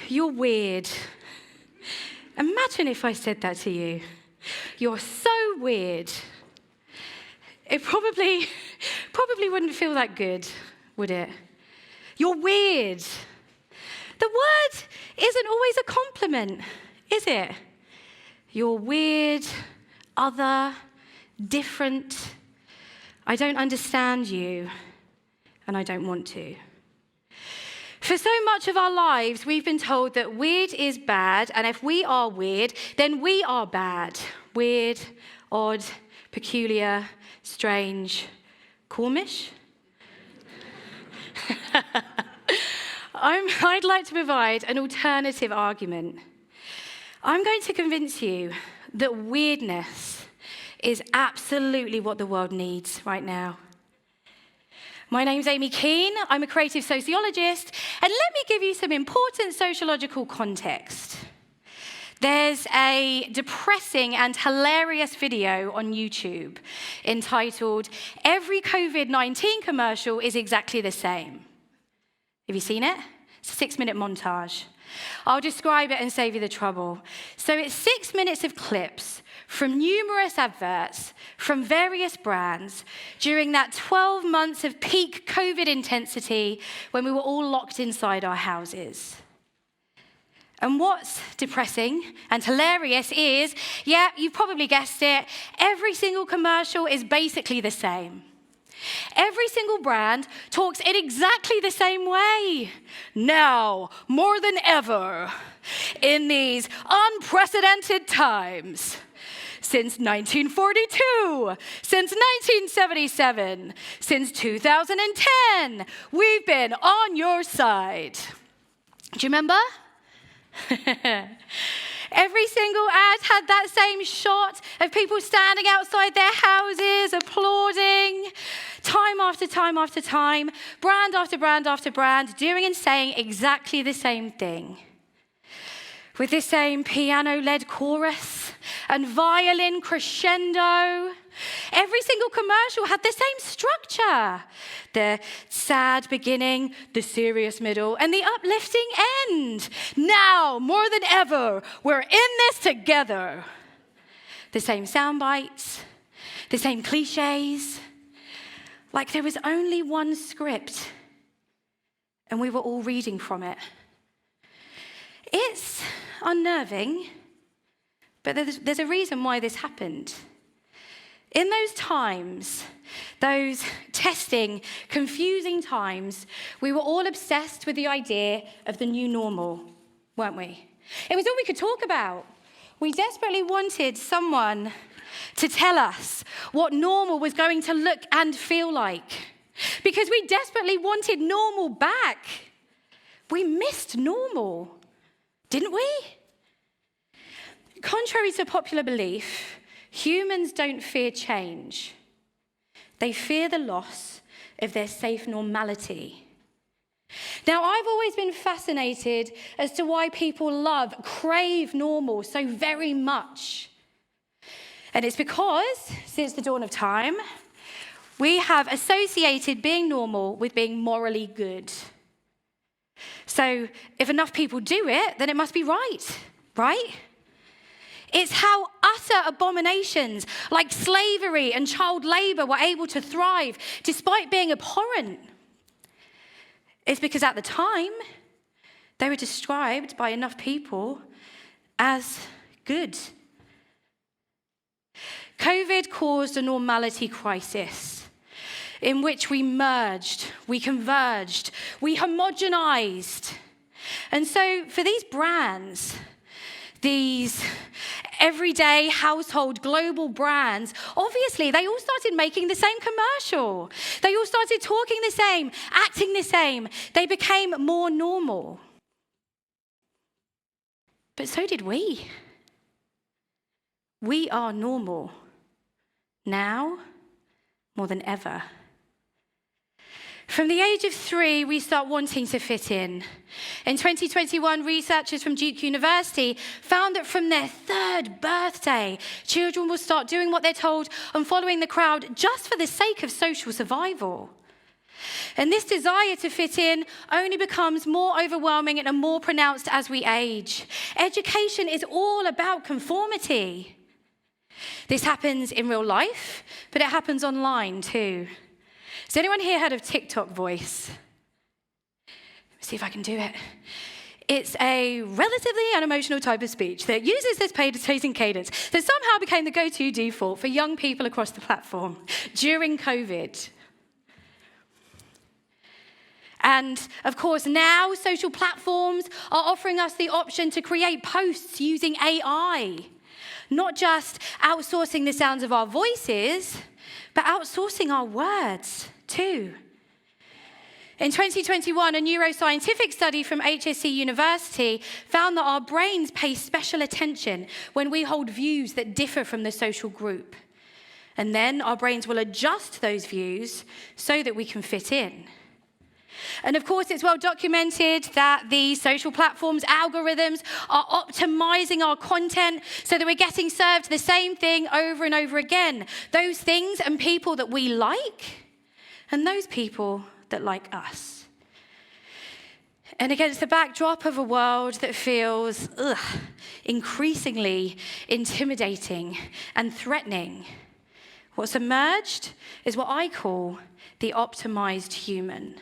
You're weird. Imagine if I said that to you. You're so weird. It probably wouldn't feel that good, would it? You're weird. The word isn't always a compliment, is it? You're weird, other, different. I don't understand you, and I don't want to. For so much of our lives, we've been told that weird is bad, and if we are weird, then we are bad. Weird, odd, peculiar, strange, komisch. I'd like to provide an alternative argument. I'm going to convince you that weirdness is absolutely what the world needs right now. My name's Amy Kean. I'm a creative sociologist, and let me give you some important sociological context. There's a depressing and hilarious video on YouTube entitled, "Every COVID-19 commercial is exactly the same." Have you seen it? It's a 6-minute montage. I'll describe it and save you the trouble. So it's 6 minutes of clips from numerous adverts from various brands during that 12 months of peak COVID intensity when we were all locked inside our houses. And what's depressing and hilarious is, yeah, you've probably guessed it, every single commercial is basically the same. Every single brand talks in exactly the same way. Now, more than ever, in these unprecedented times, since 1942, since 1977, since 2010, we've been on your side. Do you remember? Every single ad had that same shot of people standing outside their houses, applauding, time after time after time, brand after brand after brand, doing and saying exactly the same thing. With this same piano-led chorus and violin crescendo. Every single commercial had the same structure. The sad beginning, the serious middle, and the uplifting end. Now, more than ever, we're in this together. The same sound bites, the same cliches. Like there was only one script, and we were all reading from it. It's unnerving, but there's a reason why this happened. In those times, those testing, confusing times, we were all obsessed with the idea of the new normal, weren't we? It was all we could talk about. We desperately wanted someone to tell us what normal was going to look and feel like, because we desperately wanted normal back. We missed normal, didn't we? Contrary to popular belief, humans don't fear change. They fear the loss of their safe normality. Now, I've always been fascinated as to why people crave normal so very much. And it's because, since the dawn of time, we have associated being normal with being morally good. So if enough people do it, then it must be right? It's how utter abominations like slavery and child labor were able to thrive despite being abhorrent. It's because at the time, they were described by enough people as good. COVID caused a normality crisis in which we merged, we converged, we homogenized. And so for these brands, these everyday household global brands, obviously they all started making the same commercial. They all started talking the same, acting the same. They became more normal. But so did we. We are normal now more than ever. From the age of 3, we start wanting to fit in. In 2021, researchers from Duke University found that from their 3rd birthday, children will start doing what they're told and following the crowd just for the sake of social survival. And this desire to fit in only becomes more overwhelming and more pronounced as we age. Education is all about conformity. This happens in real life, but it happens online too. Has anyone here heard of TikTok voice? Let's see if I can do it. It's a relatively unemotional type of speech that uses this pacing cadence that somehow became the go-to default for young people across the platform during COVID. And of course, now social platforms are offering us the option to create posts using AI, not just outsourcing the sounds of our voices, but outsourcing our words too. In 2021, a neuroscientific study from HSC University found that our brains pay special attention when we hold views that differ from the social group. And then our brains will adjust those views so that we can fit in. And of course, it's well documented that the social platforms' algorithms are optimizing our content so that we're getting served the same thing over and over again. Those things and people that we like, and those people that like us. And against the backdrop of a world that feels increasingly intimidating and threatening, what's emerged is what I call the optimized human.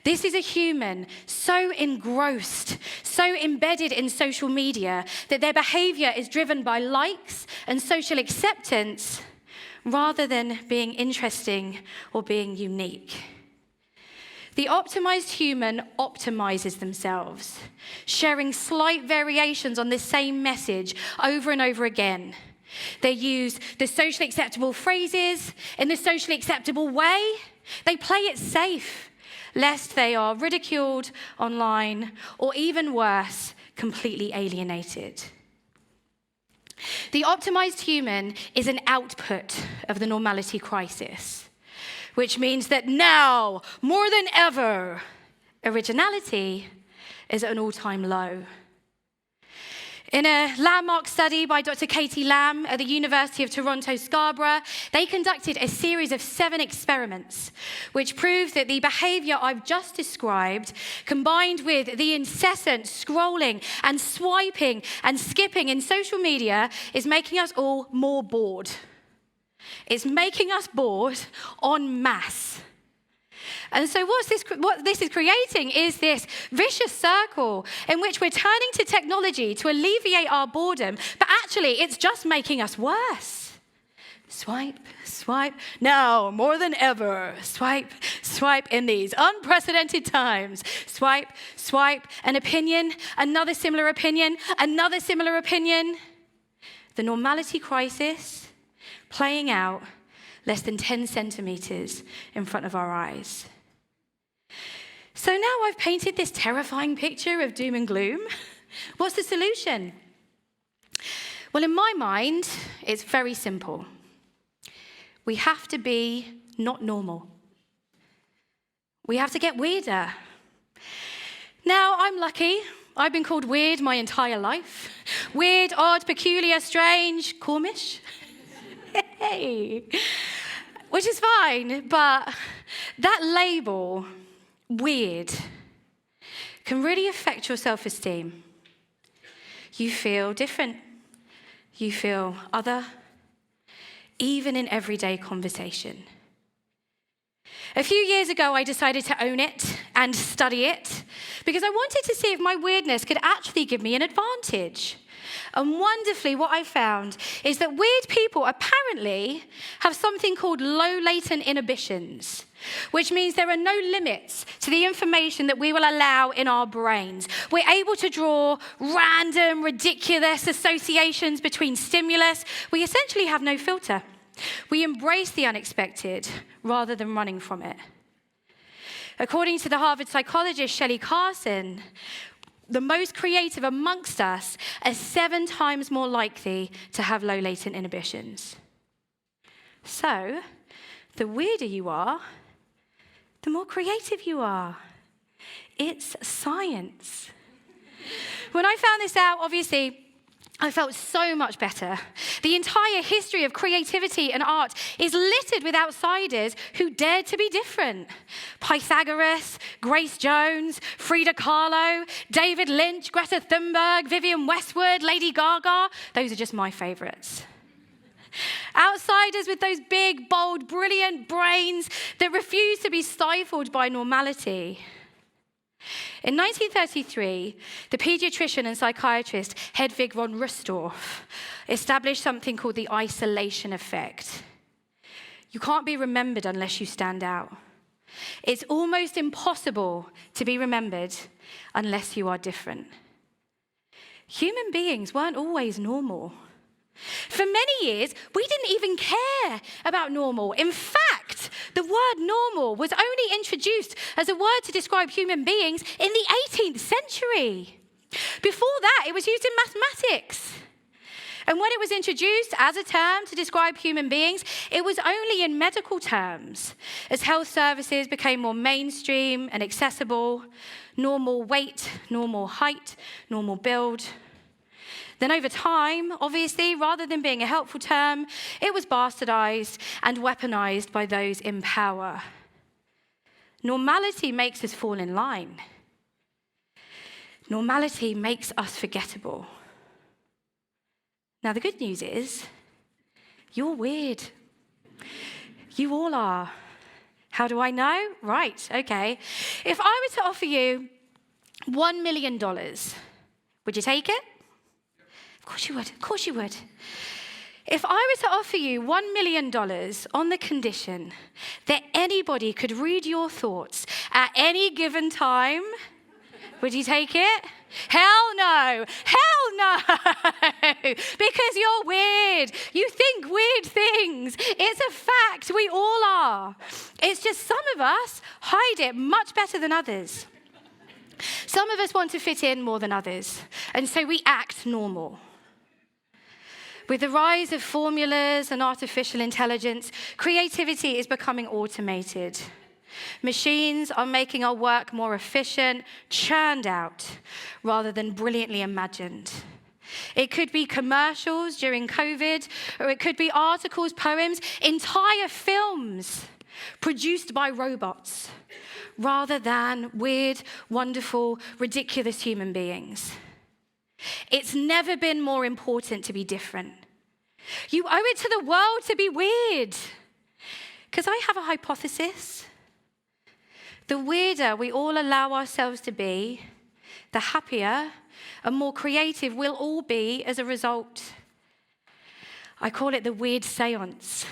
This is a human so engrossed, so embedded in social media that their behavior is driven by likes and social acceptance rather than being interesting or being unique. The optimized human optimizes themselves, sharing slight variations on the same message over and over again. They use the socially acceptable phrases in the socially acceptable way. They play it safe, lest they are ridiculed online, or even worse, completely alienated. The optimized human is an output of the normality crisis, which means that now, more than ever, originality is at an all-time low. In a landmark study by Dr. Katie Lamb at the University of Toronto, Scarborough, they conducted a series of 7 experiments, which proved that the behavior I've just described, combined with the incessant scrolling and swiping and skipping in social media, is making us all more bored. It's making us bored en masse. And so what this is creating is this vicious circle in which we're turning to technology to alleviate our boredom, but actually it's just making us worse. Swipe, swipe, now more than ever. Swipe, swipe in these unprecedented times. Swipe, swipe, an opinion, another similar opinion, another similar opinion. The normality crisis playing out less than 10 centimeters in front of our eyes. So now I've painted this terrifying picture of doom and gloom. What's the solution? Well, in my mind, it's very simple. We have to be not normal. We have to get weirder. Now, I'm lucky. I've been called weird my entire life. Weird, odd, peculiar, strange, komisch. Hey. Which is fine, but that label, weird, can really affect your self-esteem. You feel different. You feel other, even in everyday conversation. A few years ago, I decided to own it and study it because I wanted to see if my weirdness could actually give me an advantage. And wonderfully, what I found is that weird people apparently have something called low latent inhibitions, which means there are no limits to the information that we will allow in our brains. We're able to draw random, ridiculous associations between stimulus. We essentially have no filter. We embrace the unexpected rather than running from it. According to the Harvard psychologist Shelley Carson, the most creative amongst us are 7 times more likely to have low latent inhibitions. So, the weirder you are, the more creative you are. It's science. When I found this out, obviously, I felt so much better. The entire history of creativity and art is littered with outsiders who dared to be different. Pythagoras, Grace Jones, Frida Kahlo, David Lynch, Greta Thunberg, Vivienne Westwood, Lady Gaga. Those are just my favorites. Outsiders with those big, bold, brilliant brains that refuse to be stifled by normality. In 1933, the pediatrician and psychiatrist Hedwig von Rustorff established something called the isolation effect. You can't be remembered unless you stand out. It's almost impossible to be remembered unless you are different. Human beings weren't always normal. For many years, we didn't even care about normal. In fact, the word normal was only introduced as a word to describe human beings in the 18th century. Before that, it was used in mathematics. And when it was introduced as a term to describe human beings, it was only in medical terms. As health services became more mainstream and accessible, normal weight, normal height, normal build. Then over time, obviously, rather than being a helpful term, it was bastardized and weaponized by those in power. Normality makes us fall in line. Normality makes us forgettable. Now, the good news is, you're weird. You all are. How do I know? Right, okay. If I were to offer you $1 million, would you take it? Of course you would. Of course you would. If I were to offer you $1 million on the condition that anybody could read your thoughts at any given time, would you take it? Hell no. Hell no. Because you're weird. You think weird things. It's a fact. We all are. It's just some of us hide it much better than others. Some of us want to fit in more than others, and so we act normal. With the rise of formulas and artificial intelligence, creativity is becoming automated. Machines are making our work more efficient, churned out, rather than brilliantly imagined. It could be commercials during COVID, or it could be articles, poems, entire films produced by robots, rather than weird, wonderful, ridiculous human beings. It's never been more important to be different. You owe it to the world to be weird. Because I have a hypothesis. The weirder we all allow ourselves to be, the happier and more creative we'll all be as a result. I call it the weird seance,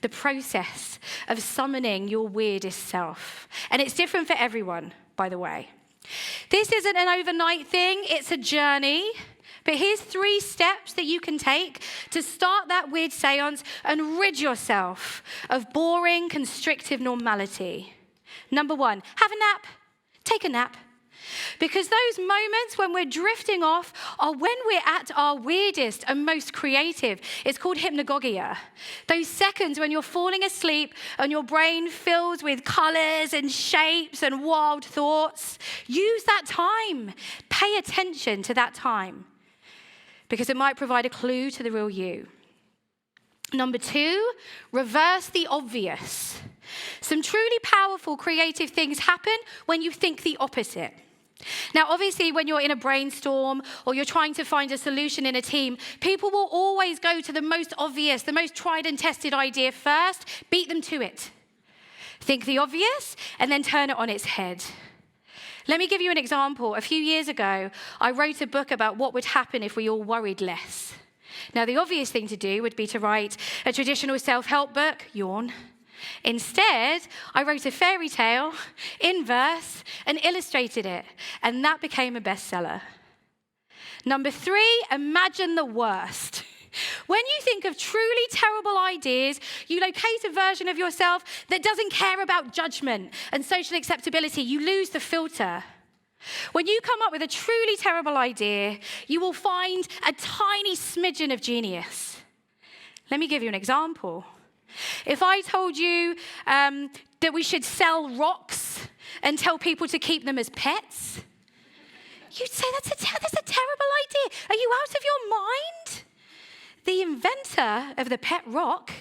the process of summoning your weirdest self. And it's different for everyone, by the way. This isn't an overnight thing, it's a journey. But here's 3 steps that you can take to start that weird seance and rid yourself of boring, constrictive normality. Number 1, have a nap. Take a nap. Because those moments when we're drifting off are when we're at our weirdest and most creative. It's called hypnagogia. Those seconds when you're falling asleep and your brain fills with colors and shapes and wild thoughts. Use that time. Pay attention to that time, because it might provide a clue to the real you. Number 2, reverse the obvious. Some truly powerful creative things happen when you think the opposite. Now, obviously, when you're in a brainstorm or you're trying to find a solution in a team, people will always go to the most obvious, the most tried and tested idea first, beat them to it. Think the obvious and then turn it on its head. Let me give you an example. A few years ago, I wrote a book about what would happen if we all worried less. Now, the obvious thing to do would be to write a traditional self-help book, yawn. Instead, I wrote a fairy tale in verse and illustrated it, and that became a bestseller. Number 3, imagine the worst. When you think of truly terrible ideas, you locate a version of yourself that doesn't care about judgment and social acceptability. You lose the filter. When you come up with a truly terrible idea, you will find a tiny smidgen of genius. Let me give you an example. If I told you that we should sell rocks and tell people to keep them as pets, You'd say that's a terrible idea. Are you out of your mind? The inventor of the pet rock,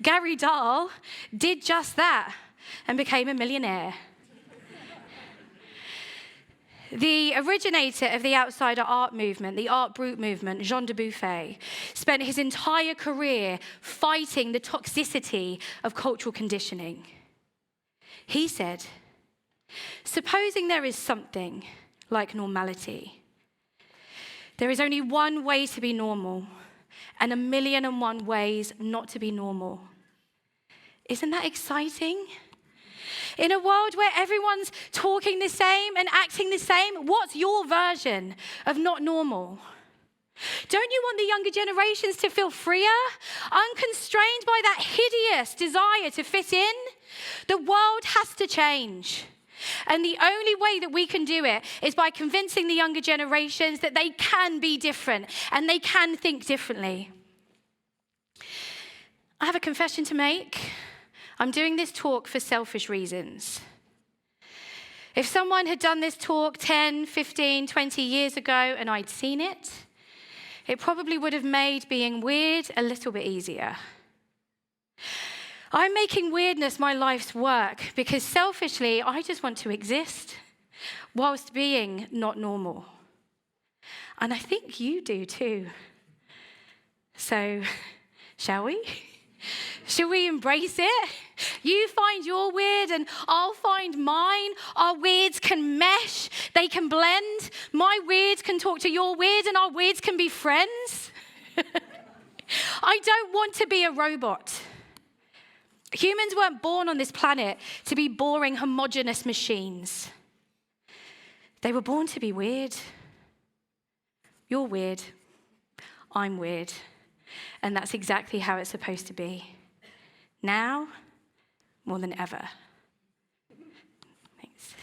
Gary Dahl, did just that and became a millionaire. The originator of the outsider art movement, the art brut movement, Jean de Buffet, spent his entire career fighting the toxicity of cultural conditioning. He said, supposing there is something like normality, there is only one way to be normal and 1,000,001 ways not to be normal. Isn't that exciting? In a world where everyone's talking the same and acting the same, what's your version of not normal? Don't you want the younger generations to feel freer, unconstrained by that hideous desire to fit in? The world has to change. And the only way that we can do it is by convincing the younger generations that they can be different and they can think differently. I have a confession to make. I'm doing this talk for selfish reasons. If someone had done this talk 10, 15, 20 years ago and I'd seen it, it probably would have made being weird a little bit easier. I'm making weirdness my life's work because selfishly, I just want to exist whilst being not normal. And I think you do too. So, shall we? Shall we embrace it? You find your weird and I'll find mine. Our weirds can mesh. They can blend. My weird can talk to your weird and our weirds can be friends. I don't want to be a robot. Humans weren't born on this planet to be boring, homogenous machines. They were born to be weird. You're weird. I'm weird. And that's exactly how it's supposed to be. Now, more than ever. Thanks.